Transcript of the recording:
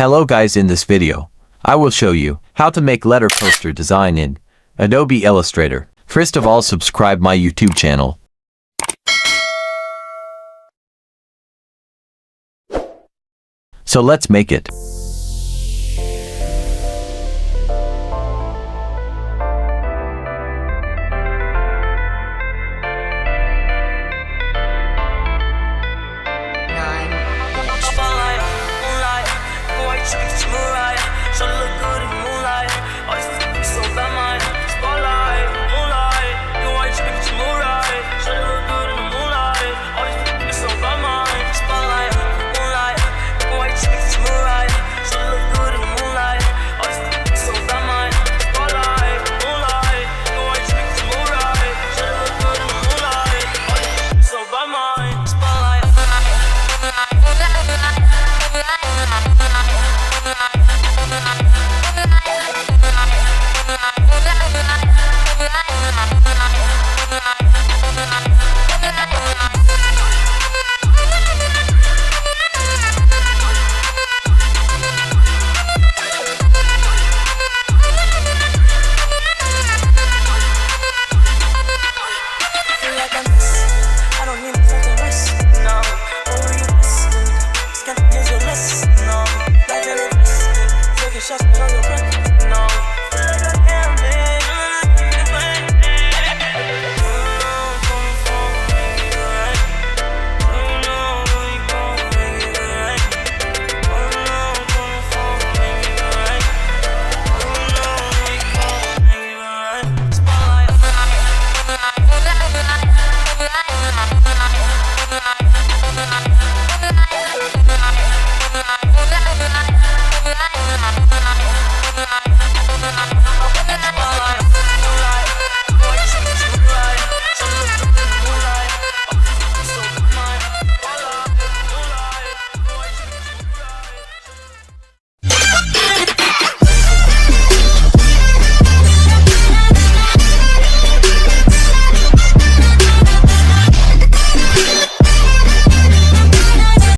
Hello guys, in this video, I will show you how to make letter poster design in Adobe Illustrator. First of all, subscribe my YouTube channel. So let's make it.